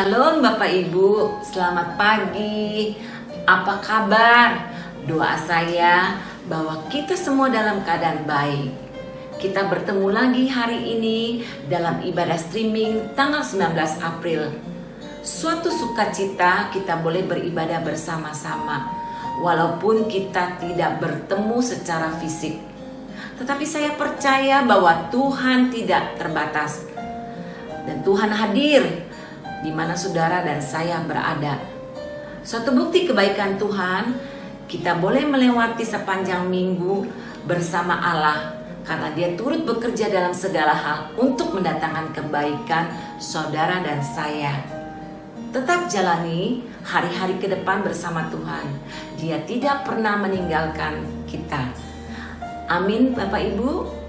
Shalom Bapak Ibu, selamat pagi. Apa kabar? Doa saya bahwa kita semua dalam keadaan baik. Kita bertemu lagi hari ini dalam ibadah streaming tanggal 19 April. Suatu sukacita kita boleh beribadah bersama-sama, walaupun kita tidak bertemu secara fisik. Tetapi saya percaya bahwa Tuhan tidak terbatas. Dan Tuhan hadir di mana saudara dan saya berada. Suatu bukti kebaikan Tuhan, kita boleh melewati sepanjang minggu bersama Allah karena Dia turut bekerja dalam segala hal untuk mendatangkan kebaikan saudara dan saya. Tetap jalani hari-hari ke depan bersama Tuhan. Dia tidak pernah meninggalkan kita. Amin Bapak Ibu.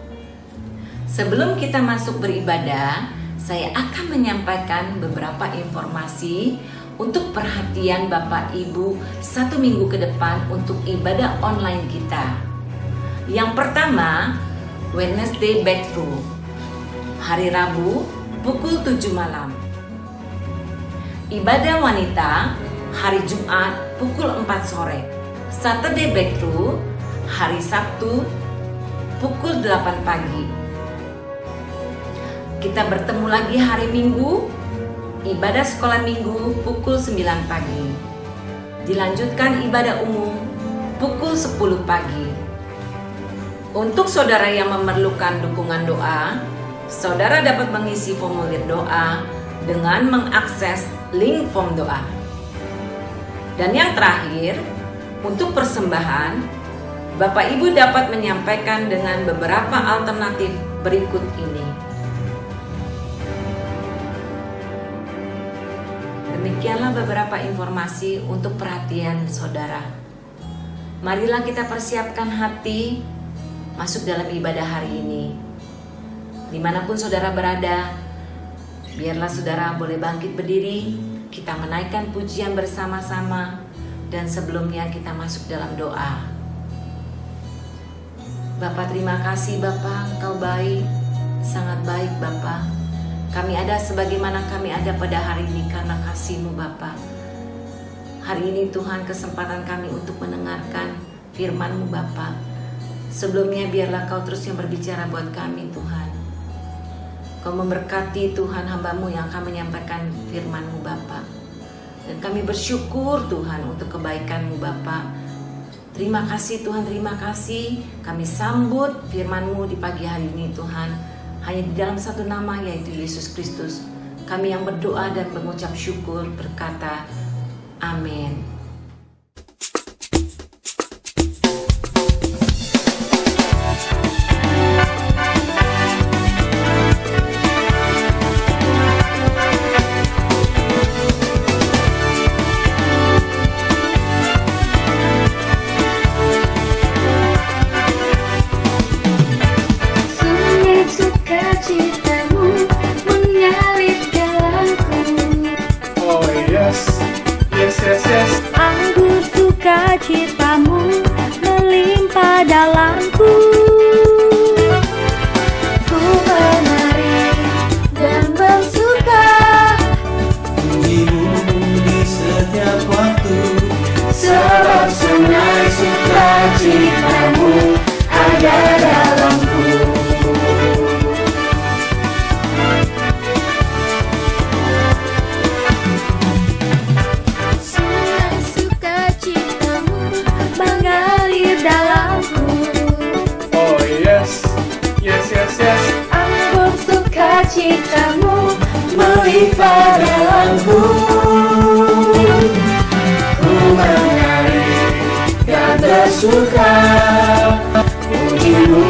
Sebelum kita masuk beribadah, saya akan menyampaikan beberapa informasi untuk perhatian Bapak Ibu 1 minggu ke depan untuk ibadah online kita. Yang pertama, Wednesday Breakthrough, hari Rabu pukul 7 malam. Ibadah wanita, hari Jumat pukul 4 sore. Saturday Breakthrough, hari Sabtu pukul 8 pagi. Kita bertemu lagi hari Minggu, ibadah sekolah minggu pukul 9 pagi. Dilanjutkan ibadah umum pukul 10 pagi. Untuk saudara yang memerlukan dukungan doa, saudara dapat mengisi formulir doa dengan mengakses link form doa. Dan yang terakhir, untuk persembahan, Bapak Ibu dapat menyampaikan dengan beberapa alternatif berikut ini. Demikianlah beberapa informasi untuk perhatian saudara. Marilah kita persiapkan hati masuk dalam ibadah hari ini. Dimanapun saudara berada, biarlah saudara boleh bangkit berdiri. Kita menaikkan pujian bersama-sama. Dan sebelumnya kita masuk dalam doa. Bapa, terima kasih Bapa, Engkau baik, sangat baik Bapa. Kami ada sebagaimana kami ada pada hari ini karena kasih-Mu Bapa. Hari ini Tuhan kesempatan kami untuk mendengarkan firman-Mu Bapa. Sebelumnya biarlah Kau terus yang berbicara buat kami Tuhan. Kau memberkati Tuhan hamba-Mu yang akan menyampaikan firman-Mu Bapa. Dan kami bersyukur Tuhan untuk kebaikan-Mu Bapa. Terima kasih Tuhan, terima kasih. Kami sambut firman-Mu di pagi hari ini Tuhan. Hanya di dalam satu nama, yaitu Yesus Kristus, kami yang berdoa dan mengucap syukur berkata, amin. Anggur sukacitamu melimpah dalamku. Ku menari dan bersuka, pujimu di setiap waktu, sebab sungai sukacitamu ada dalamku. anggur sukacitamu Melimpah dalamku. Ku menari dan bersuka, pujimu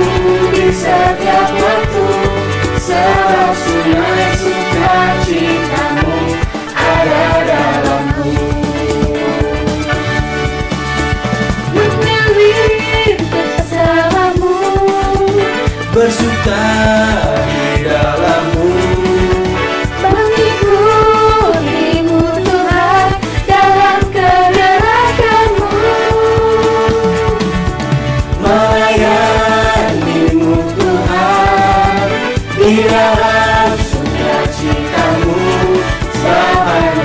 di setiap waktu, sebab sungai sukacitamu ada dalamku. mengalir bersamamu, Bersuka di dalammu, mengikutimu Tuhan dalam kegerakanmu, melayanimu Tuhan di dalam sukacitamu, sampai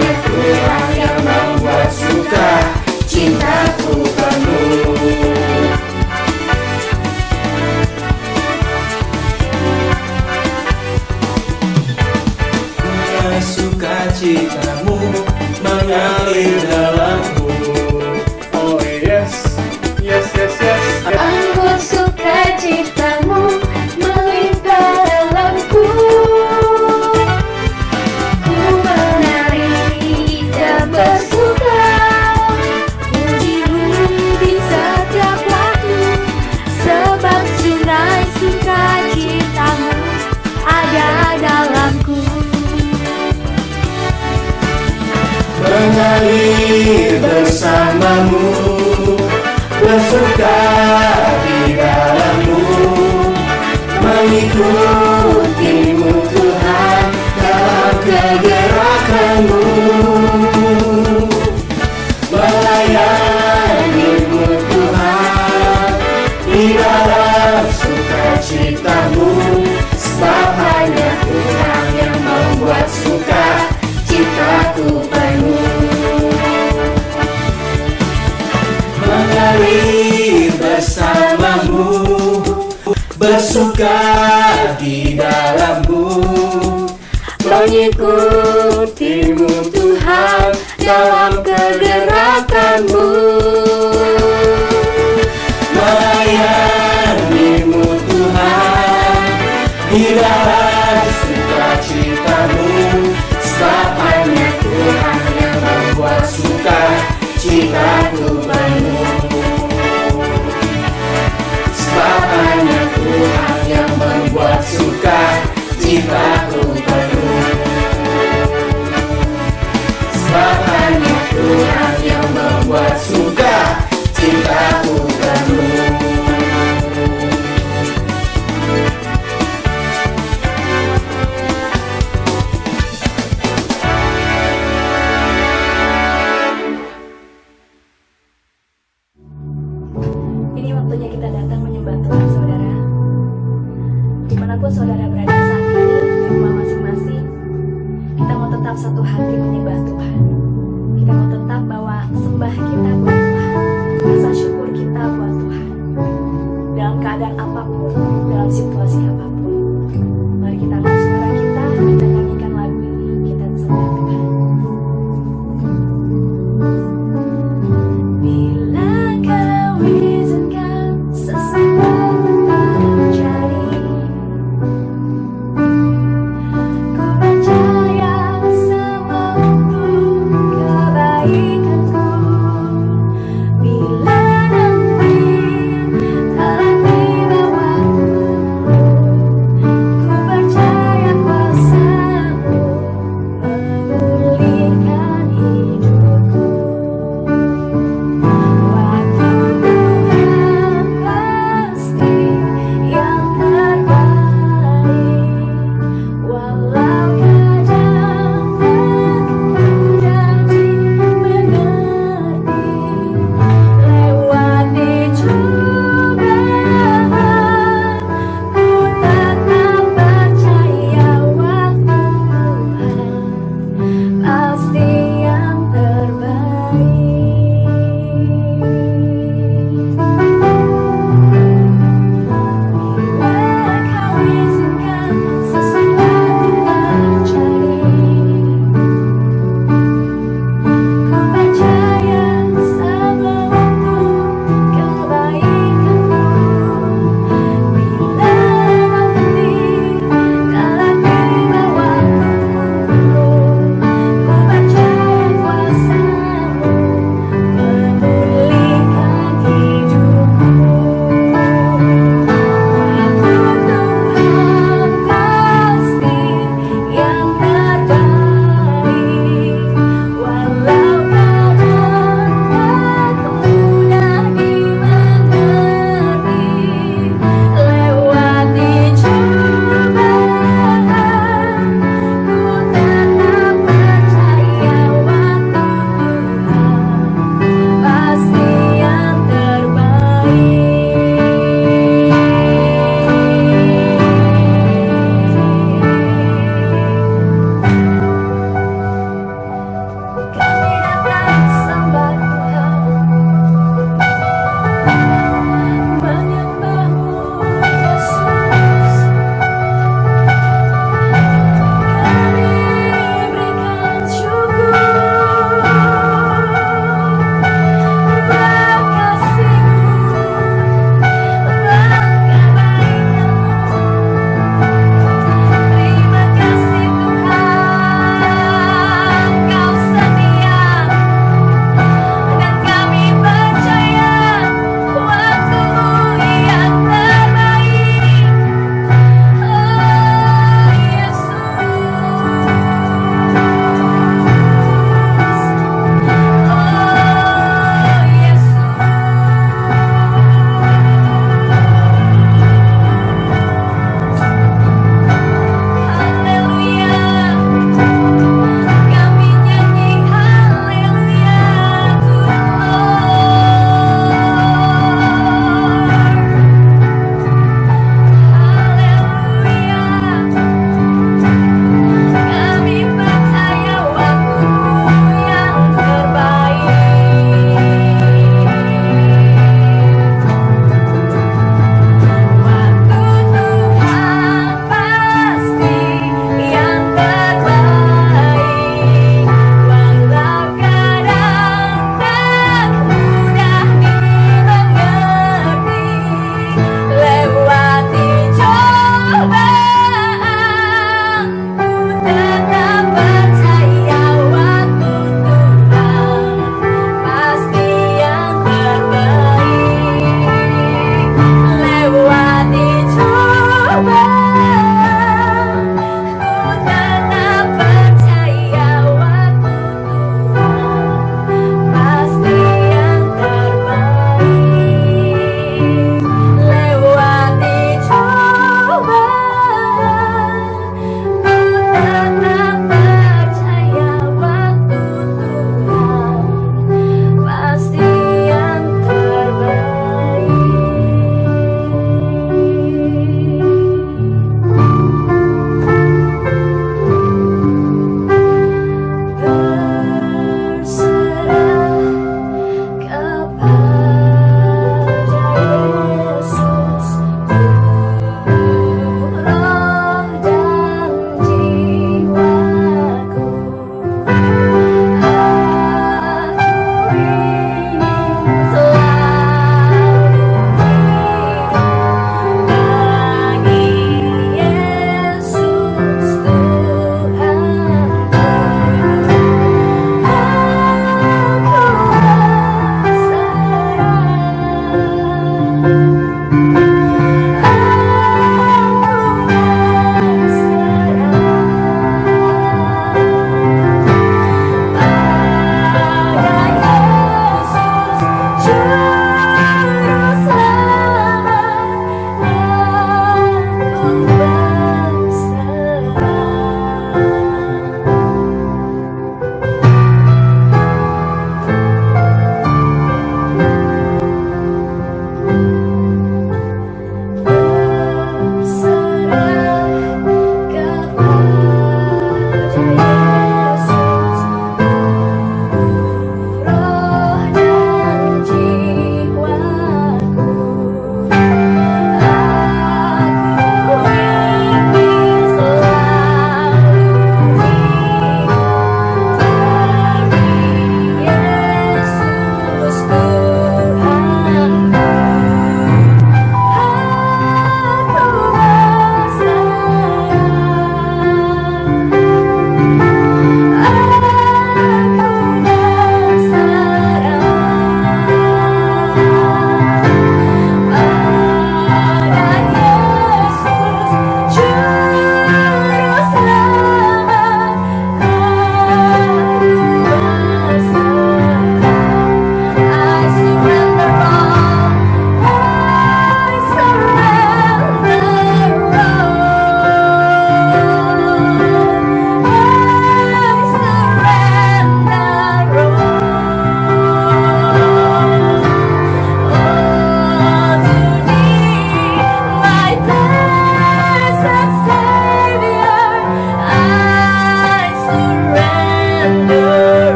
mengalir bersamamu, bersuka di dalammu, mengikutimu Tuhan dalam kegerakanmu, melayanimu Tuhan di dalam sukacitamu, sebab hanya Tuhan yang membuat suka citaku penuh. Mengalir bersamamu, bersuka di dalammu, mengikutimu Tuhan dalam kegerakanmu, melayanimu Tuhan di dalam sukacitamu, sebab hanya Tuhan yang membuat suka citaku penuh. Sebab hanya Tuhan yang membuat suka citaku penuh. Sebab hanya Tuhan yang membuat suka citaku penuh. Ini waktunya kita datang menyembah Tuhan, saudara. Dimanapun saudara berada saat ini, di rumah masing-masing, kita mau tetap satu hati menyembah Tuhan. Kita mau tetap bawa sembah kita buat Tuhan, rasa syukur kita buat Tuhan. Dalam keadaan apapun, dalam situasi apapun, mari kita angkat suara kita dan nyanyikan lagu ini, kita sembah Tuhan. Bila kau izinkan sesuatu terjadi, ku percaya semua untuk kebaikanku.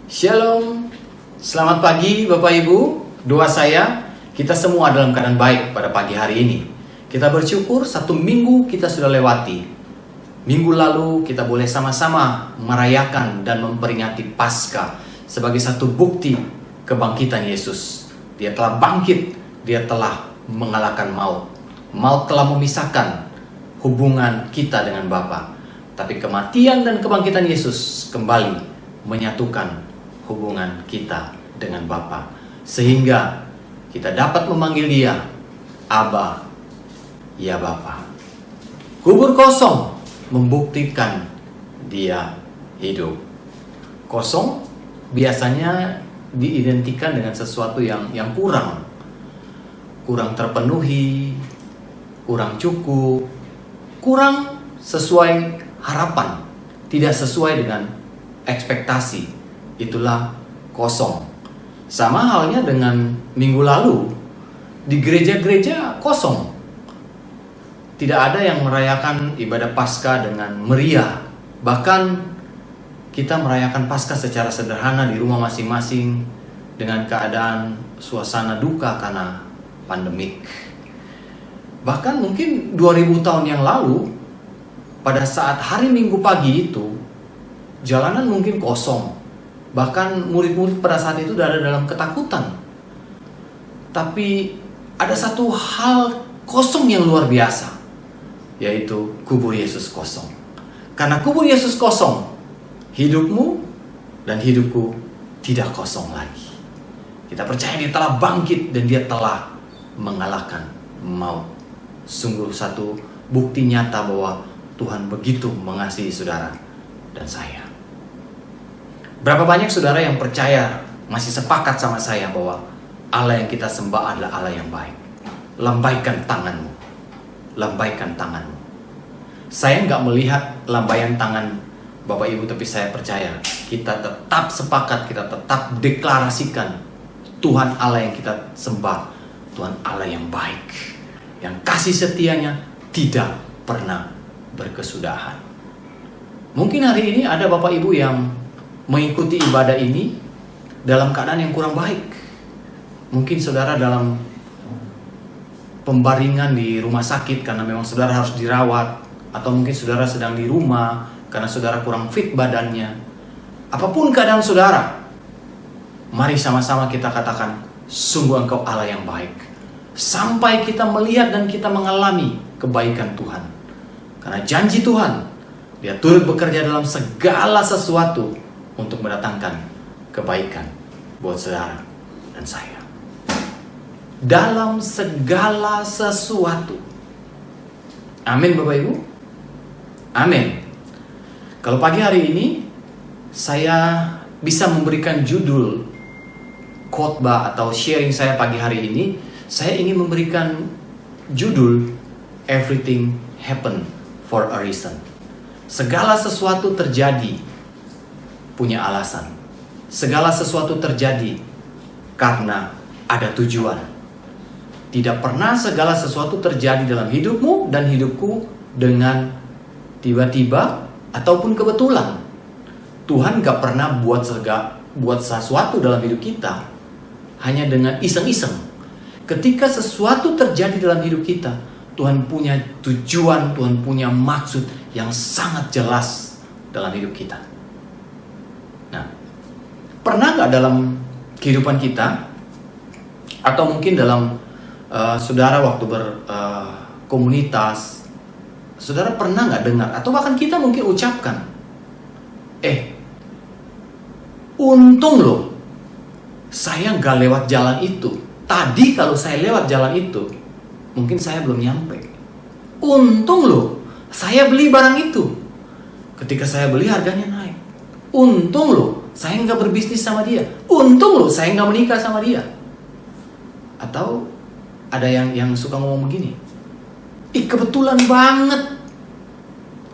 Shalom, selamat pagi Bapak Ibu. Doa saya, kita semua dalam keadaan baik pada pagi hari ini. Kita bersyukur 1 minggu kita sudah lewati. Minggu lalu kita boleh sama-sama merayakan dan memperingati Paskah sebagai satu bukti kebangkitan Yesus. Dia telah bangkit, dia telah mengalahkan maut. Maut telah memisahkan hubungan kita dengan Bapa. Tapi kematian dan kebangkitan Yesus kembali menyatukan hubungan kita dengan Bapa, sehingga kita dapat memanggil Dia Aba, ya Bapa. Kubur kosong membuktikan Dia hidup. Kosong biasanya diidentikan dengan sesuatu yang kurang terpenuhi, kurang cukup, kurang sesuai harapan, tidak sesuai dengan ekspektasi. Itulah kosong. Sama halnya dengan minggu lalu, di gereja-gereja kosong. Tidak ada yang merayakan ibadah Paskah dengan meriah. Bahkan kita merayakan Paskah secara sederhana di rumah masing-masing dengan keadaan suasana duka karena pandemik. Bahkan mungkin 2000 tahun yang lalu, pada saat hari Minggu pagi itu, jalanan mungkin kosong. Bahkan murid-murid pada saat itu sudah ada dalam ketakutan. Tapi ada satu hal kosong yang luar biasa, yaitu kubur Yesus kosong. Karena kubur Yesus kosong, hidupmu dan hidupku tidak kosong lagi. Kita percaya Dia telah bangkit dan Dia telah mengalahkan maut. Sungguh satu bukti nyata bahwa Tuhan begitu mengasihi saudara dan saya. Berapa banyak saudara yang percaya, masih sepakat sama saya bahwa Allah yang kita sembah adalah Allah yang baik. Lambaikan tanganmu. Lambaikan tanganmu. Saya nggak melihat lambaian tangan Bapak Ibu, tapi saya percaya kita tetap sepakat, kita tetap deklarasikan Tuhan Allah yang kita sembah, Tuhan Allah yang baik, yang kasih setianya tidak pernah berkesudahan. Mungkin hari ini ada Bapak Ibu yang mengikuti ibadah ini dalam keadaan yang kurang baik. Mungkin saudara dalam pembaringan di rumah sakit karena memang saudara harus dirawat, atau mungkin saudara sedang di rumah karena saudara kurang fit badannya. Apapun keadaan saudara, mari sama-sama kita katakan, sungguh Engkau Allah yang baik. Sampai kita melihat dan kita mengalami kebaikan Tuhan. Karena janji Tuhan, Dia turut bekerja dalam segala sesuatu untuk mendatangkan kebaikan buat saudara dan saya. Dalam segala sesuatu. Amin Bapak Ibu. Amin. Kalau pagi hari ini saya bisa memberikan judul khotbah atau sharing saya pagi hari ini, saya ingin memberikan judul Everything Happen for a Reason. Segala sesuatu terjadi punya alasan. Segala sesuatu terjadi karena ada tujuan. Tidak pernah segala sesuatu terjadi dalam hidupmu dan hidupku dengan tiba-tiba ataupun kebetulan. Tuhan gak pernah buat sesuatu dalam hidup kita hanya dengan iseng-iseng. Ketika sesuatu terjadi dalam hidup kita, Tuhan punya tujuan, Tuhan punya maksud yang sangat jelas dalam hidup kita. Nah, pernah nggak dalam kehidupan kita, atau mungkin dalam saudara waktu berkomunitas, saudara pernah nggak dengar, atau bahkan kita mungkin ucapkan, untung loh, saya nggak lewat jalan itu. Tadi kalau saya lewat jalan itu, mungkin saya belum nyampe. Untung loh, saya beli barang itu. Ketika saya beli harganya naik. Untung loh, saya nggak berbisnis sama dia. Untung loh, saya nggak menikah sama dia. Atau ada yang suka ngomong begini, kebetulan banget.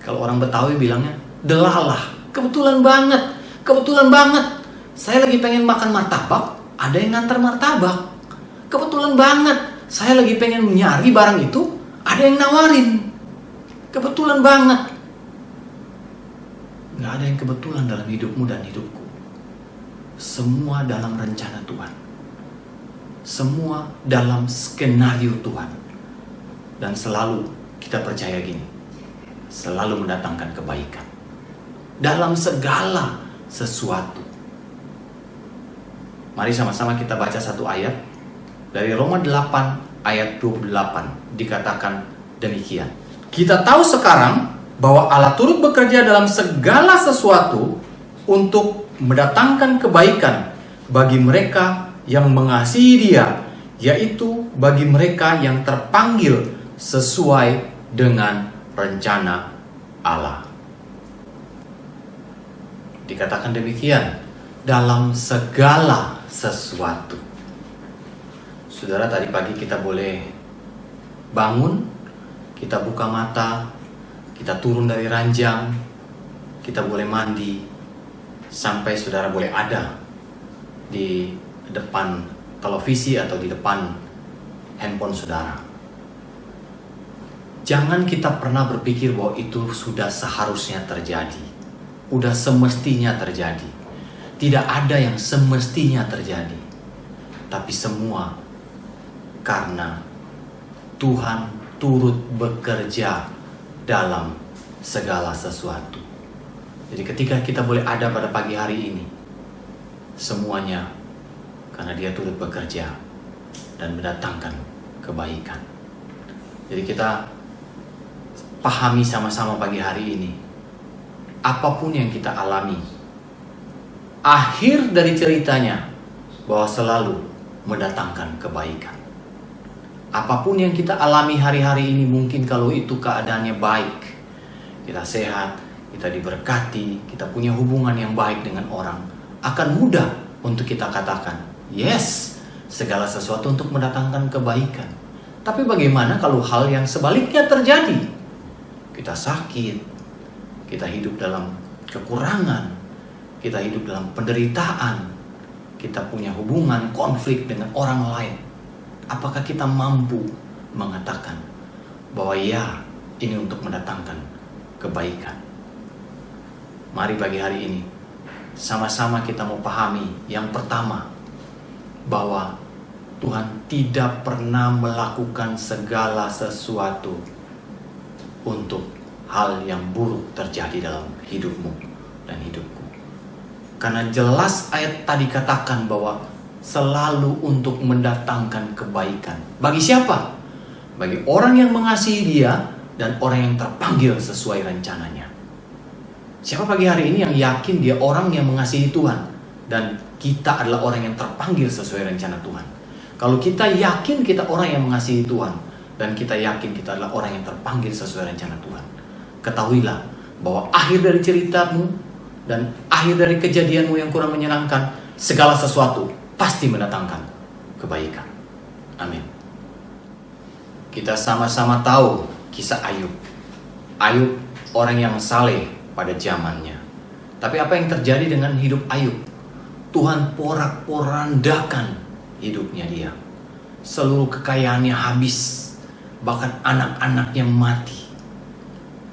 Kalau orang Betawi bilangnya, delalah, kebetulan banget. Kebetulan banget, saya lagi pengen makan martabak, ada yang ngantar martabak. Kebetulan banget, saya lagi pengen nyari barang itu, ada yang nawarin. Kebetulan banget. Gak ada yang kebetulan dalam hidupmu dan hidupku. semua dalam rencana Tuhan. Semua dalam skenario Tuhan. Dan selalu kita percaya gini, selalu mendatangkan kebaikan dalam segala sesuatu. Mari sama-sama kita baca satu ayat dari Roma 8 ayat 28, dikatakan demikian. Kita tahu sekarang bahwa Allah turut bekerja dalam segala sesuatu untuk mendatangkan kebaikan bagi mereka yang mengasihi Dia, yaitu bagi mereka yang terpanggil sesuai dengan rencana Allah. Dikatakan demikian, dalam segala sesuatu. Saudara, tadi pagi kita boleh bangun, kita buka mata, kita turun dari ranjang, kita boleh mandi, sampai saudara boleh ada di depan televisi atau di depan handphone saudara. Jangan kita pernah berpikir bahwa itu sudah seharusnya terjadi, udah semestinya terjadi. Tidak ada yang semestinya terjadi, tapi semua karena Tuhan turut bekerja dalam segala sesuatu. Jadi ketika kita boleh ada pada pagi hari ini, semuanya karena Dia turut bekerja dan mendatangkan kebaikan. Jadi kita pahami sama-sama pagi hari ini, apapun yang kita alami, akhir dari ceritanya bahwa selalu mendatangkan kebaikan. Apapun yang kita alami hari-hari ini, mungkin kalau itu keadaannya baik, kita sehat, kita diberkati, kita punya hubungan yang baik dengan orang, akan mudah untuk kita katakan, yes, segala sesuatu untuk mendatangkan kebaikan. Tapi bagaimana kalau hal yang sebaliknya terjadi? Kita sakit, kita hidup dalam kekurangan, kita hidup dalam penderitaan, kita punya hubungan konflik dengan orang lain. Apakah kita mampu mengatakan bahwa ya, ini untuk mendatangkan kebaikan? Mari pagi hari ini sama-sama kita mau pahami yang pertama, bahwa Tuhan tidak pernah melakukan segala sesuatu untuk hal yang buruk terjadi dalam hidupmu dan hidupku. Karena jelas ayat tadi katakan bahwa selalu untuk mendatangkan kebaikan. Bagi siapa? Bagi orang yang mengasihi Dia dan orang yang terpanggil sesuai rencananya. Siapa pagi hari ini yang yakin dia orang yang mengasihi Tuhan dan kita adalah orang yang terpanggil sesuai rencana Tuhan? Kalau kita yakin kita orang yang mengasihi Tuhan dan kita yakin kita adalah orang yang terpanggil sesuai rencana Tuhan, ketahuilah bahwa akhir dari ceritamu dan akhir dari kejadianmu yang kurang menyenangkan, segala sesuatu pasti mendatangkan kebaikan. Amin. Kita sama-sama tahu kisah Ayub. Ayub orang yang saleh pada zamannya. Tapi apa yang terjadi dengan hidup Ayub? Tuhan porak-porandakan hidupnya dia. Seluruh kekayaannya habis. Bahkan anak-anaknya mati.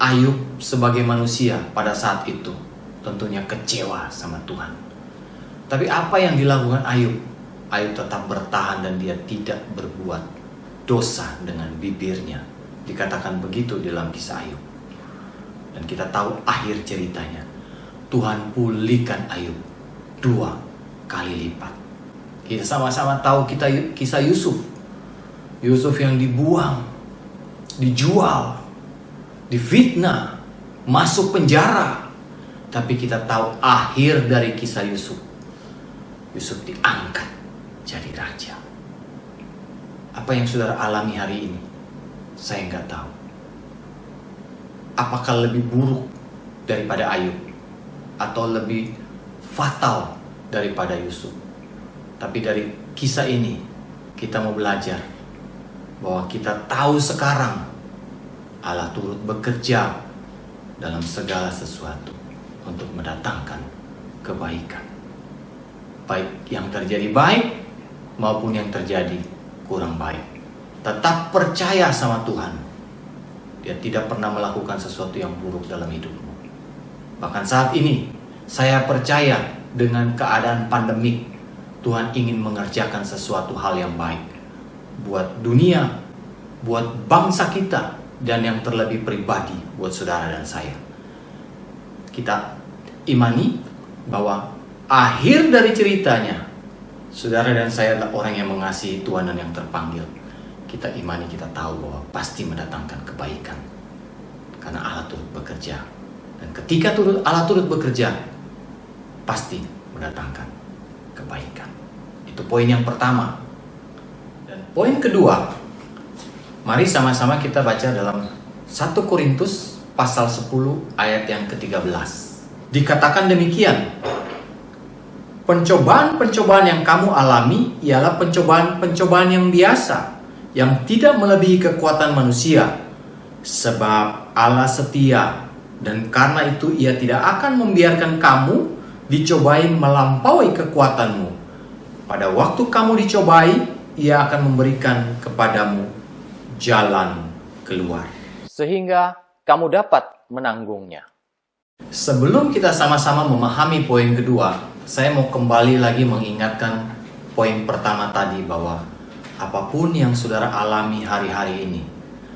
Ayub sebagai manusia pada saat itu tentunya kecewa sama Tuhan. Tapi apa yang dilakukan Ayub? Ayub tetap bertahan dan dia tidak berbuat dosa dengan bibirnya. Dikatakan begitu dalam kisah Ayub. Dan kita tahu akhir ceritanya. Tuhan pulihkan Ayub 2 kali lipat. Kita sama-sama tahu kisah Yusuf. Yusuf yang dibuang, dijual, difitnah, masuk penjara. Tapi kita tahu akhir dari kisah Yusuf. Yusuf diangkat jadi raja. Apa yang saudara alami hari ini? Saya nggak tahu. Apakah lebih buruk daripada Ayub? Atau lebih fatal daripada Yusuf? Tapi dari kisah ini kita mau belajar bahwa kita tahu sekarang Allah turut bekerja dalam segala sesuatu untuk mendatangkan kebaikan. Baik yang terjadi baik maupun yang terjadi kurang baik. Tetap percaya sama Tuhan. Dia tidak pernah melakukan sesuatu yang buruk dalam hidupmu. Bahkan saat ini saya percaya dengan keadaan pandemik, Tuhan ingin mengerjakan sesuatu hal yang baik buat dunia, buat bangsa kita, dan yang terlebih pribadi buat saudara dan saya. Kita imani bahwa akhir dari ceritanya, saudara dan saya adalah orang yang mengasihi Tuhan dan yang terpanggil. Kita imani, kita tahu bahwa pasti mendatangkan kebaikan, karena Allah turut bekerja. Dan ketika Allah turut bekerja, pasti mendatangkan kebaikan. Itu poin yang pertama. Dan poin kedua, mari sama-sama kita baca dalam 1 Korintus pasal 10 ayat yang ke-13. Dikatakan demikian, pencobaan-pencobaan yang kamu alami ialah pencobaan-pencobaan yang biasa, yang tidak melebihi kekuatan manusia. Sebab Allah setia, dan karena itu Ia tidak akan membiarkan kamu dicobai melampaui kekuatanmu. Pada waktu kamu dicobai, Ia akan memberikan kepadamu jalan keluar, sehingga kamu dapat menanggungnya. Sebelum kita sama-sama memahami poin kedua, saya mau kembali lagi mengingatkan poin pertama tadi, bahwa apapun yang saudara alami hari-hari ini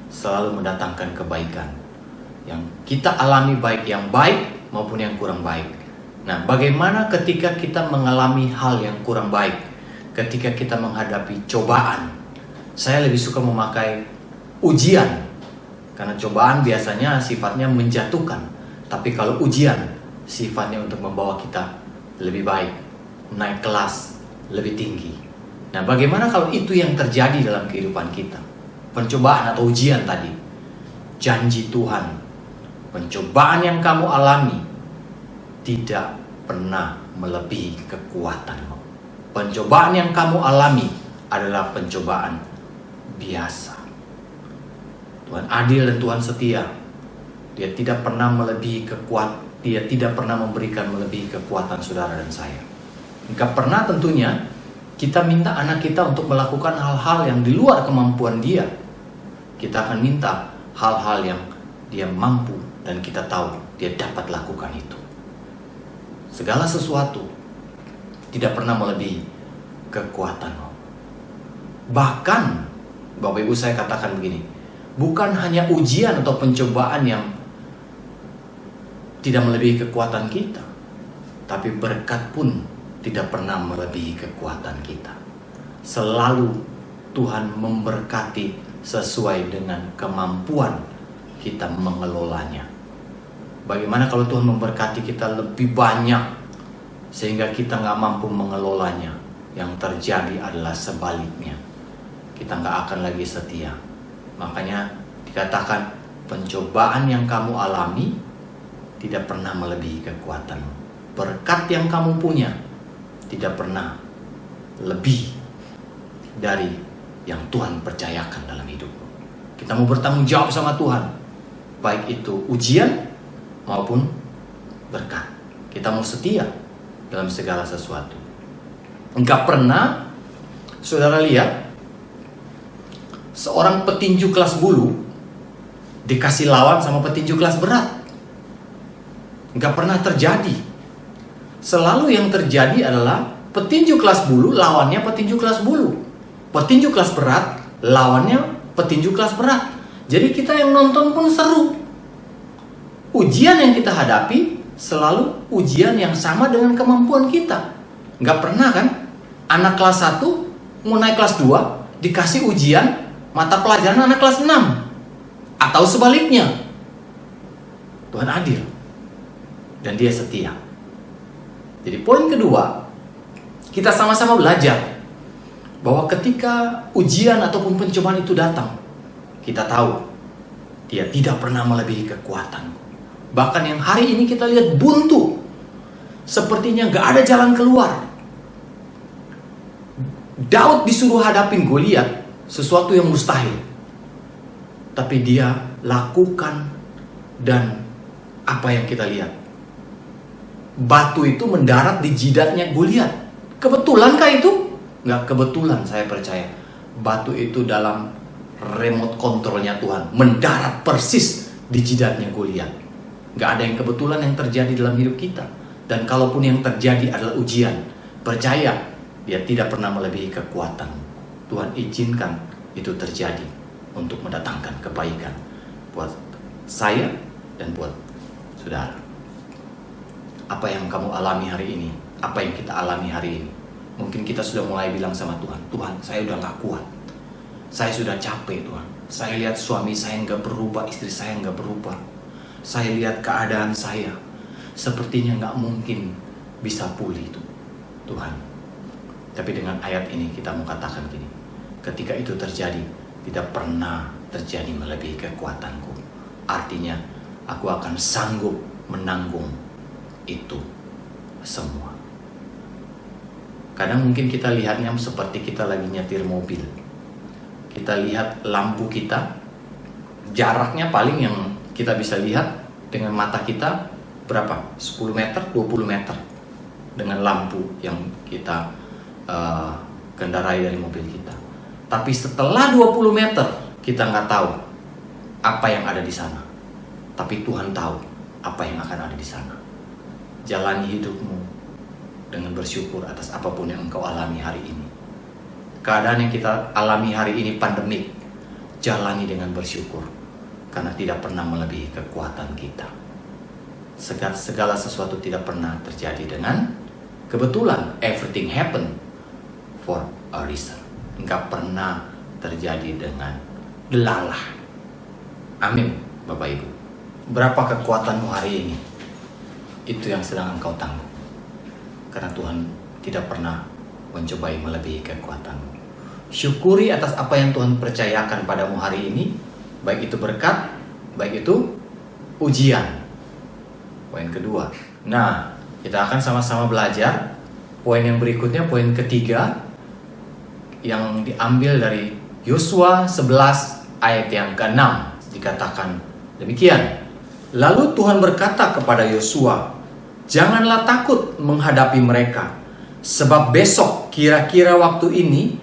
selalu mendatangkan kebaikan. Yang kita alami baik yang baik maupun yang kurang baik. Nah, bagaimana ketika kita mengalami hal yang kurang baik? Ketika kita menghadapi cobaan, saya lebih suka memakai ujian, karena cobaan biasanya sifatnya menjatuhkan. Tapi kalau ujian, sifatnya untuk membawa kita lebih baik, naik kelas, lebih tinggi. Nah, bagaimana kalau itu yang terjadi dalam kehidupan kita? Pencobaan atau ujian tadi. Janji Tuhan, pencobaan yang kamu alami tidak pernah melebihi kekuatanmu. Pencobaan yang kamu alami adalah pencobaan biasa. Tuhan adil dan Tuhan setia. Dia tidak pernah melebihi kekuatan. Dia tidak pernah memberikan melebihi kekuatan saudara dan saya. Enggak pernah tentunya kita minta anak kita untuk melakukan hal-hal yang di luar kemampuan dia. Kita akan minta hal-hal yang dia mampu dan kita tahu dia dapat lakukan itu. Segala sesuatu tidak pernah melebihi kekuatanmu. Bahkan, Bapak Ibu, saya katakan begini, bukan hanya ujian atau pencobaan yang tidak melebihi kekuatan kita, tapi berkat pun tidak pernah melebihi kekuatan kita. Selalu Tuhan memberkati sesuai dengan kemampuan kita mengelolanya. Bagaimana kalau Tuhan memberkati kita lebih banyak sehingga kita nggak mampu mengelolanya? Yang terjadi adalah sebaliknya. Kita nggak akan lagi setia. Makanya dikatakan pencobaan yang kamu alami tidak pernah melebihi kekuatanmu. Berkat yang kamu punya tidak pernah lebih dari yang Tuhan percayakan dalam hidupmu. Kita mau bertanggung jawab sama Tuhan, baik itu ujian maupun berkat. Kita mau setia dalam segala sesuatu. Enggak pernah saudara lihat seorang petinju kelas bulu dikasih lawan sama petinju kelas berat. Enggak pernah terjadi. Selalu yang terjadi adalah petinju kelas bulu lawannya petinju kelas bulu. Petinju kelas berat lawannya petinju kelas berat. Jadi kita yang nonton pun seru. Ujian yang kita hadapi selalu ujian yang sama dengan kemampuan kita. Nggak pernah kan anak kelas 1 mau naik kelas 2 dikasih ujian mata pelajaran anak kelas 6. Atau sebaliknya. Tuhan adil. Dan dia setia. Jadi poin kedua, kita sama-sama belajar bahwa ketika ujian ataupun pencobaan itu datang, kita tahu dia tidak pernah melebihi kekuatan. Bahkan yang hari ini kita lihat buntu, sepertinya gak ada jalan keluar. Daud disuruh hadapin Goliat, sesuatu yang mustahil. Tapi dia lakukan, dan apa yang kita lihat? Batu itu mendarat di jidatnya Goliat. Kebetulankah itu? Nggak kebetulan, saya percaya. Batu itu dalam remote controlnya Tuhan, mendarat persis di jidatnya Goliat. Nggak ada yang kebetulan yang terjadi dalam hidup kita. Dan kalaupun yang terjadi adalah ujian, percaya dia tidak pernah melebihi kekuatan. Tuhan izinkan itu terjadi untuk mendatangkan kebaikan buat saya dan buat saudara. Apa yang kamu alami hari ini, apa yang kita alami hari ini, mungkin kita sudah mulai bilang sama Tuhan, Tuhan saya udah gak kuat, saya sudah capek Tuhan, saya lihat suami saya nggak berubah, istri saya nggak berubah, saya lihat keadaan saya sepertinya nggak mungkin bisa pulih Tuhan. Tapi dengan ayat ini kita mau katakan gini, ketika itu terjadi, tidak pernah terjadi melebihi kekuatanku. Artinya, aku akan sanggup menanggung itu semua. Kadang mungkin kita lihatnya seperti kita lagi nyetir mobil. Kita lihat lampu kita, jaraknya paling yang kita bisa lihat dengan mata kita berapa? 10 meter, 20 meter. Dengan lampu yang kita kendarai dari mobil kita. Tapi setelah 20 meter, kita nggak tahu apa yang ada di sana. Tapi Tuhan tahu apa yang akan ada di sana. Jalani hidupmu dengan bersyukur atas apapun yang engkau alami hari ini. Keadaan yang kita alami hari ini pandemik, jalani dengan bersyukur. Karena tidak pernah melebihi kekuatan kita. Segala sesuatu tidak pernah terjadi dengan kebetulan. Everything happen for a reason. Enggak pernah terjadi dengan delalah. Amin, Bapak Ibu. Berapa kekuatanmu hari ini? Itu yang sedang engkau tanggung. Karena Tuhan tidak pernah mencobai melebihi kekuatanmu. Syukuri atas apa yang Tuhan percayakan padamu hari ini. Baik itu berkat, baik itu ujian. Poin kedua. Nah, kita akan sama-sama belajar. Poin yang berikutnya, poin ketiga, yang diambil dari Yosua 11 ayat yang ke-6. Dikatakan demikian. Lalu Tuhan berkata kepada Yosua, janganlah takut menghadapi mereka, sebab besok kira-kira waktu ini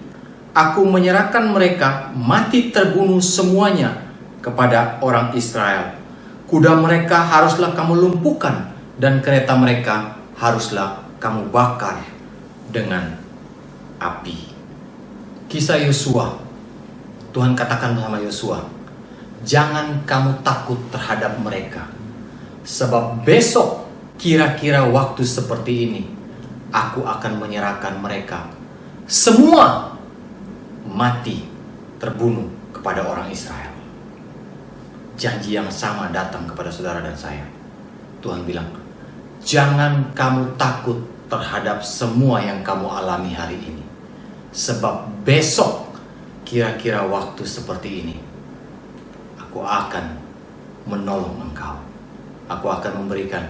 aku menyerahkan mereka mati terbunuh semuanya kepada orang Israel. Kuda mereka haruslah kamu lumpuhkan, dan kereta mereka haruslah kamu bakar dengan api. Kisah Yosua. Tuhan katakan sama Yosua, jangan kamu takut terhadap mereka, sebab besok kira-kira waktu seperti ini aku akan menyerahkan mereka semua mati terbunuh kepada orang Israel. Janji yang sama datang kepada saudara dan saya. Tuhan bilang, jangan kamu takut terhadap semua yang kamu alami hari ini, sebab besok kira-kira waktu seperti ini aku akan menolong engkau. Aku akan memberikan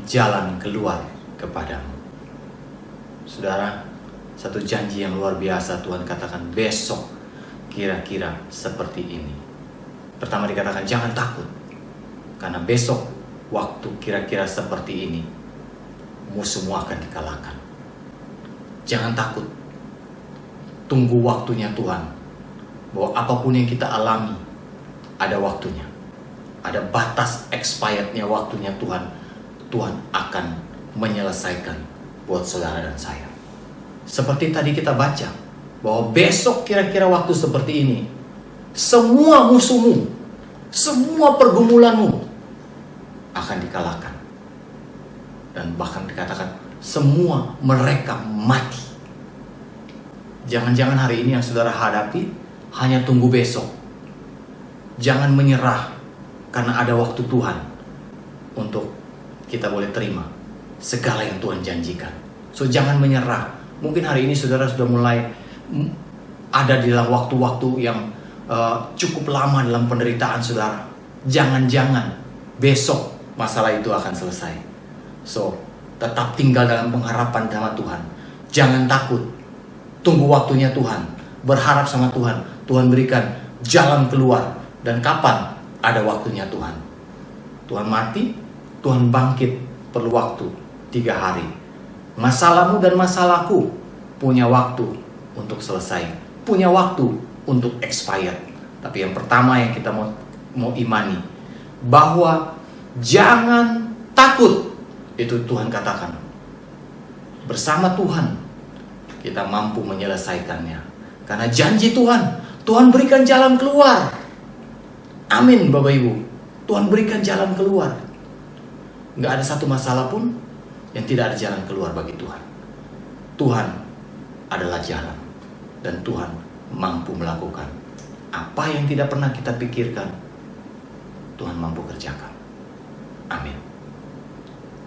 jalan keluar kepadamu. Saudara, satu janji yang luar biasa Tuhan katakan, besok kira-kira seperti ini. Pertama dikatakan jangan takut, karena besok waktu kira-kira seperti ini musuhmu akan dikalahkan. Jangan takut, tunggu waktunya Tuhan. Bahwa apapun yang kita alami ada waktunya, ada batas expirednya waktunya Tuhan. Tuhan akan menyelesaikan buat saudara dan saya. Seperti tadi kita baca, bahwa besok kira-kira waktu seperti ini, semua musuhmu, semua pergumulanmu akan dikalahkan. Dan bahkan dikatakan, semua mereka mati. Jangan-jangan hari ini yang saudara hadapi hanya tunggu besok. Jangan menyerah, karena ada waktu Tuhan untuk kita boleh terima segala yang Tuhan janjikan. So jangan menyerah. Mungkin hari ini saudara sudah mulai ada di dalam waktu-waktu yang cukup lama dalam penderitaan saudara. Jangan-jangan besok masalah itu akan selesai. So tetap tinggal dalam pengharapan sama Tuhan. Jangan takut. Tunggu waktunya Tuhan. Berharap sama Tuhan. Tuhan berikan jalan keluar. Dan kapan ada waktunya Tuhan. Tuhan mati, Tuhan bangkit, perlu waktu 3 hari. Masalahmu dan masalahku punya waktu untuk selesai. Punya waktu untuk expired. Tapi yang pertama yang kita mau imani, bahwa jangan takut Itu Tuhan katakan, bersama Tuhan kita mampu menyelesaikannya. Karena janji Tuhan, Tuhan berikan jalan keluar. Amin Bapak Ibu. Tuhan berikan jalan keluar. Nggak ada satu masalah pun yang tidak ada jalan keluar bagi Tuhan. Tuhan adalah jalan. Dan Tuhan mampu melakukan apa yang tidak pernah kita pikirkan. Tuhan mampu kerjakan. Amin.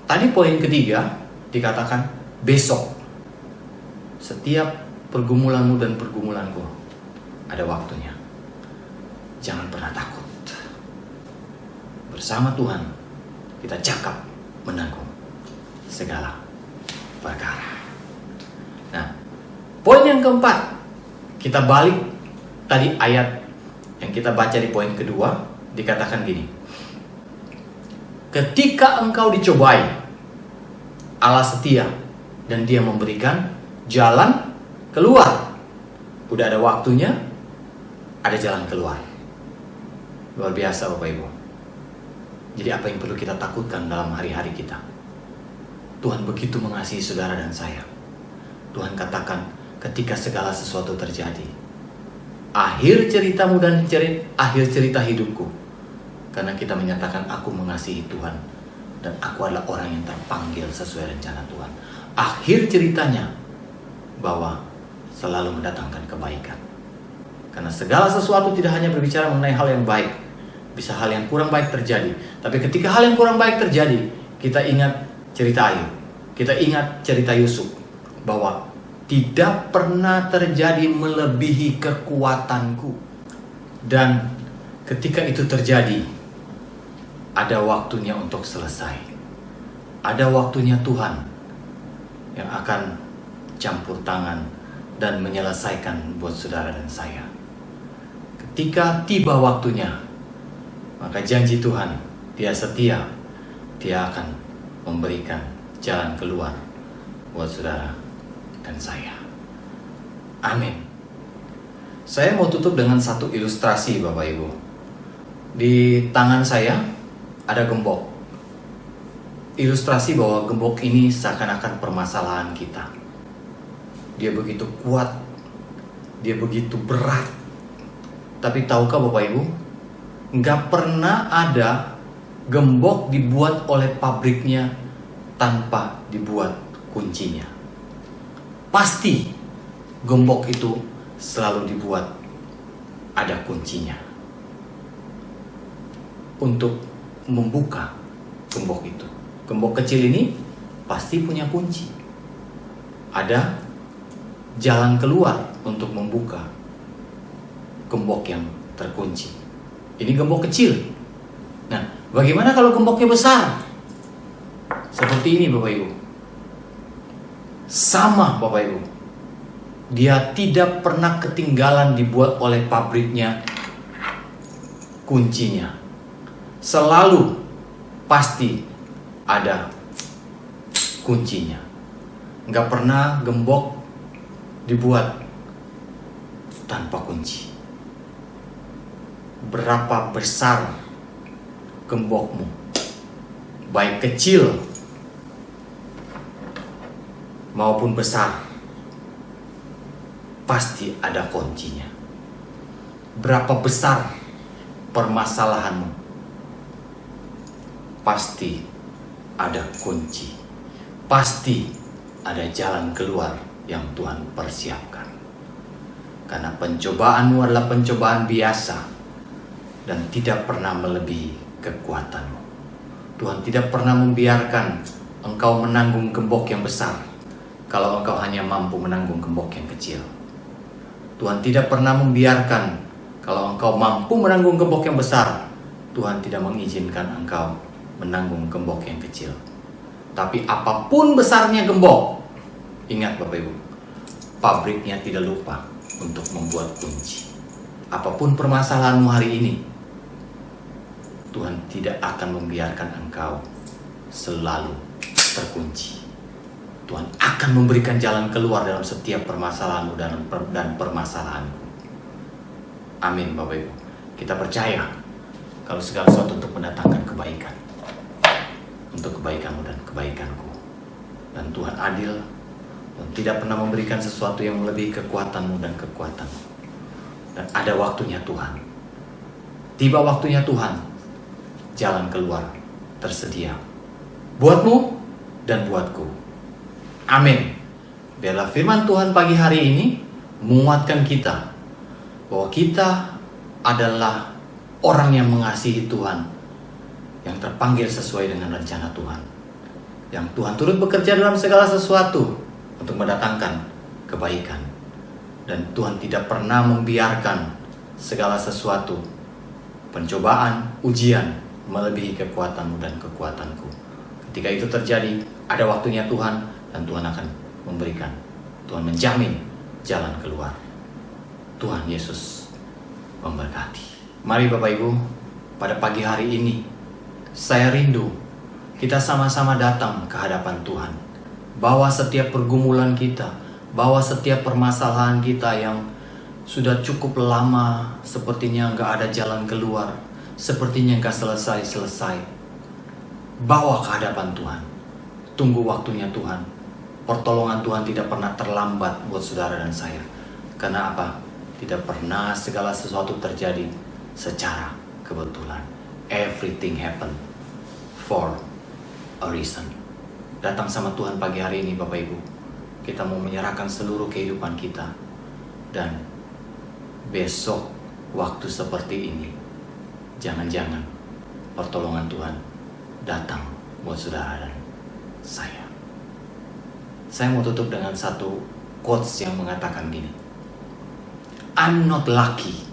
Tadi poin ketiga dikatakan besok. Setiap pergumulanmu dan pergumulanku ada waktunya. Jangan pernah takut. Bersama Tuhan kita cakap menanggung segala perkara. Nah, poin yang keempat, kita balik tadi ayat yang kita baca di poin kedua, dikatakan gini. Ketika engkau dicobai, Allah setia dan Dia memberikan jalan keluar. Udah ada waktunya, ada jalan keluar. Luar biasa Bapak Ibu. Jadi apa yang perlu kita takutkan dalam hari-hari kita? Tuhan begitu mengasihi saudara dan saya. Tuhan katakan ketika segala sesuatu terjadi, akhir ceritamu dan akhir cerita hidupku. Karena kita menyatakan aku mengasihi Tuhan dan aku adalah orang yang terpanggil sesuai rencana Tuhan. Akhir ceritanya bahwa selalu mendatangkan kebaikan. Karena segala sesuatu tidak hanya berbicara mengenai hal yang baik, bisa hal yang kurang baik terjadi. Tapi ketika hal yang kurang baik terjadi, kita ingat cerita Ayub, kita ingat cerita Yusuf, bahwa tidak pernah terjadi melebihi kekuatanku. Dan ketika itu terjadi, ada waktunya untuk selesai. Ada waktunya Tuhan yang akan campur tangan dan menyelesaikan buat saudara dan saya. Ketika tiba waktunya, maka janji Tuhan, Dia setia, Dia akan memberikan jalan keluar buat saudara dan saya. Amin. Saya mau tutup dengan satu ilustrasi Bapak Ibu. Di tangan saya ada gembok. Ilustrasi bahwa gembok ini seakan-akan permasalahan kita. Dia begitu kuat, dia begitu berat. Tapi tahukah Bapak Ibu, nggak pernah ada gembok dibuat oleh pabriknya tanpa dibuat kuncinya. Pasti gembok itu selalu dibuat ada kuncinya untuk membuka gembok itu. Gembok kecil ini pasti punya kunci. Ada jalan keluar untuk membuka gembok yang terkunci. Ini gembok kecil. Nah, bagaimana kalau gemboknya besar? Seperti ini Bapak Ibu. Sama Bapak Ibu. Dia tidak pernah ketinggalan dibuat oleh pabriknya kuncinya. Selalu pasti ada kuncinya. Nggak pernah gembok dibuat tanpa kunci. Berapa besar gembokmu, baik kecil maupun besar, pasti ada kuncinya. Berapa besar permasalahanmu, pasti ada kunci. Pasti ada jalan keluar yang Tuhan persiapkan. Karena pencobaanmu adalah pencobaan biasa dan tidak pernah melebihi kekuatanmu. Tuhan tidak pernah membiarkan engkau menanggung gembok yang besar kalau engkau hanya mampu menanggung gembok yang kecil. Tuhan tidak pernah membiarkan kalau engkau mampu menanggung gembok yang besar, Tuhan tidak mengizinkan engkau menanggung gembok yang kecil. Tapi apapun besarnya gembok, ingat Bapak Ibu, pabriknya tidak lupa untuk membuat kunci. Apapun permasalahanmu hari ini, Tuhan tidak akan membiarkan engkau selalu terkunci. Tuhan akan memberikan jalan keluar dalam setiap permasalahanmu dan permasalahanku. Amin Bapak Ibu. Kita percaya kalau segala sesuatu untuk mendatangkan kebaikan. untuk kebaikanmu dan kebaikanku. Dan Tuhan adil dan tidak pernah memberikan sesuatu yang melebihi kekuatanmu dan kekuatanku. Dan ada waktunya Tuhan. Tiba waktunya Tuhan, jalan keluar tersedia buatmu dan buatku. Amin. Biarlah firman Tuhan pagi hari ini menguatkan kita bahwa kita adalah orang yang mengasihi Tuhan, yang terpanggil sesuai dengan rencana Tuhan, yang Tuhan turut bekerja dalam segala sesuatu untuk mendatangkan kebaikan. Dan Tuhan tidak pernah membiarkan segala sesuatu, pencobaan, ujian, melebihi kekuatanmu dan kekuatanku. Ketika itu terjadi, ada waktunya Tuhan, dan Tuhan akan memberikan, Tuhan menjamin jalan keluar. Tuhan Yesus memberkati. Mari Bapak Ibu, pada pagi hari ini saya rindu kita sama-sama datang ke hadapan Tuhan. Bawa setiap pergumulan kita, bawa setiap permasalahan kita yang sudah cukup lama, sepertinya nggak ada jalan keluar, sepertinya nggak selesai-selesai. Bawa ke hadapan Tuhan. Tunggu waktunya Tuhan. Pertolongan Tuhan tidak pernah terlambat buat saudara dan saya. Karena apa? Tidak pernah segala sesuatu terjadi secara kebetulan. Everything happen for a reason. Datang sama Tuhan pagi hari ini Bapak Ibu. Kita mau menyerahkan seluruh kehidupan kita. Dan besok waktu seperti ini, jangan-jangan pertolongan Tuhan datang buat saudara dan saya. Saya mau tutup dengan satu quotes yang mengatakan gini. I'm not lucky,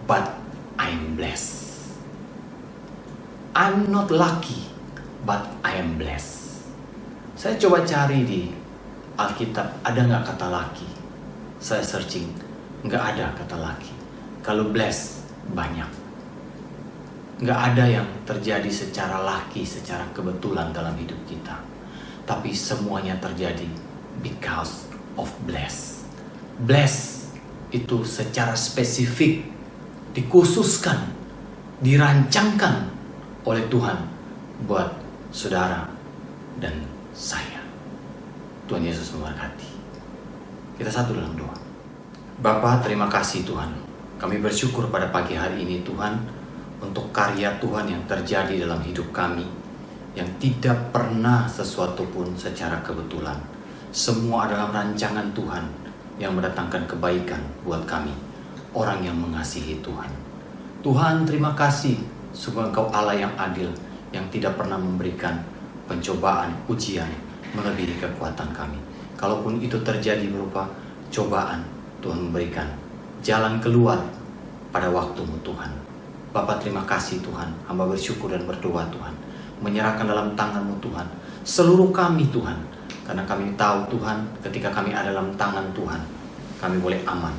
but I'm blessed. I'm not lucky, but I am blessed. Saya coba cari di Alkitab, ada nggak kata lucky? Saya searching, nggak ada kata lucky. Kalau blessed, banyak. Nggak ada yang terjadi secara lucky, secara kebetulan dalam hidup kita. Tapi semuanya terjadi because of blessed. Blessed itu secara spesifik dikhususkan, dirancangkan oleh Tuhan buat saudara dan saya. Tuhan Yesus memberkati. Kita satu dalam doa. Bapa, terima kasih Tuhan. Kami bersyukur pada pagi hari ini Tuhan untuk karya Tuhan yang terjadi dalam hidup kami, yang tidak pernah sesuatu pun secara kebetulan. Semua adalah rancangan Tuhan yang mendatangkan kebaikan buat kami, orang yang mengasihi Tuhan. Tuhan, terima kasih sungguh Engkau Allah yang adil, yang tidak pernah memberikan pencobaan, ujian melebihi kekuatan kami. Kalaupun itu terjadi berupa cobaan, Tuhan memberikan jalan keluar pada waktumu Tuhan. Bapa, terima kasih Tuhan. Hamba bersyukur dan berdoa Tuhan, menyerahkan dalam tangan-Mu Tuhan seluruh kami Tuhan. Karena kami tahu Tuhan, ketika kami ada dalam tangan Tuhan, kami boleh aman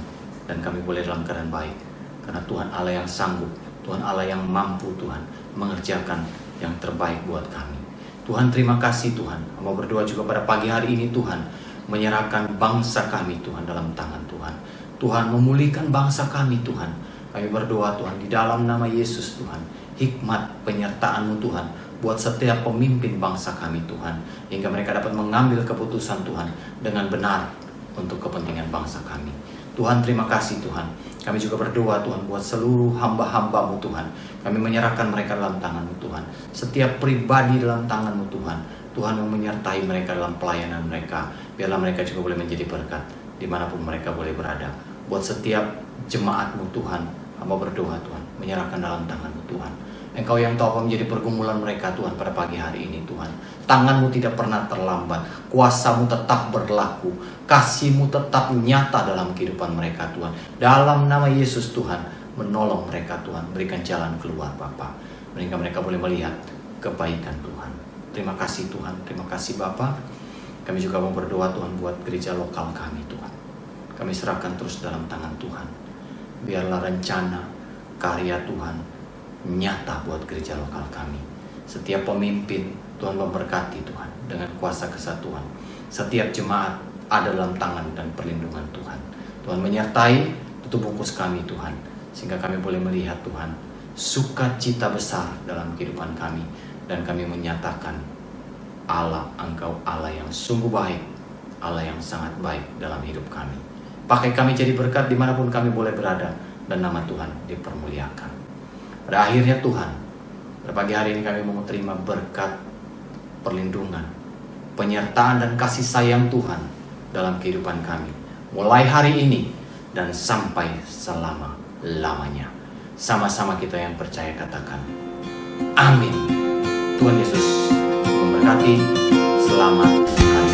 dan kami boleh dalam keadaan baik. Karena Tuhan Allah yang sanggup, Tuhan Allah yang mampu Tuhan mengerjakan yang terbaik buat kami. Tuhan, terima kasih Tuhan. Hamba berdoa juga pada pagi hari ini Tuhan, menyerahkan bangsa kami Tuhan dalam tangan Tuhan. Tuhan, memulihkan bangsa kami Tuhan. Kami berdoa Tuhan di dalam nama Yesus Tuhan, hikmat penyertaan-Mu Tuhan buat setiap pemimpin bangsa kami Tuhan, hingga mereka dapat mengambil keputusan Tuhan dengan benar untuk kepentingan bangsa kami. Tuhan, terima kasih Tuhan. Kami juga berdoa Tuhan buat seluruh hamba-hamba-Mu Tuhan. Kami menyerahkan mereka dalam tangan-Mu Tuhan. Setiap pribadi dalam tangan-Mu Tuhan. Tuhan yang menyertai mereka dalam pelayanan mereka. Biarlah mereka juga boleh menjadi berkat dimanapun mereka boleh berada. Buat setiap jemaat-Mu Tuhan, hamba berdoa Tuhan, menyerahkan dalam tangan-Mu Tuhan. Engkau yang tahu apa menjadi pergumulan mereka Tuhan pada pagi hari ini Tuhan. Tangan-Mu tidak pernah terlambat. Kuasa-Mu tetap berlaku. Kasih-Mu tetap nyata dalam kehidupan mereka Tuhan. Dalam nama Yesus Tuhan, menolong mereka Tuhan. Berikan jalan keluar Bapa. Sehingga mereka boleh melihat kebaikan Tuhan. Terima kasih Tuhan. Terima kasih Bapa. Kami juga mau berdoa Tuhan buat gereja lokal kami Tuhan. Kami serahkan terus dalam tangan Tuhan. Biarlah rencana, karya Tuhan nyata buat gereja lokal kami. Setiap pemimpin Tuhan memberkati Tuhan dengan kuasa kesatuan. Setiap jemaat ada dalam tangan dan perlindungan Tuhan. Tuhan menyertai tutup bungkus kami Tuhan, sehingga kami boleh melihat Tuhan sukacita besar dalam kehidupan kami dan kami menyatakan Allah, Engkau Allah yang sungguh baik, Allah yang sangat baik dalam hidup kami. Pakai kami jadi berkat dimanapun kami boleh berada, dan nama Tuhan dipermuliakan. Pada akhirnya Tuhan, pada pagi hari ini kami mau terima berkat perlindungan, penyertaan dan kasih sayang Tuhan dalam kehidupan kami, mulai hari ini dan sampai selama-lamanya. Sama-sama kita yang percaya katakan amin. Tuhan Yesus memberkati. Selamat hari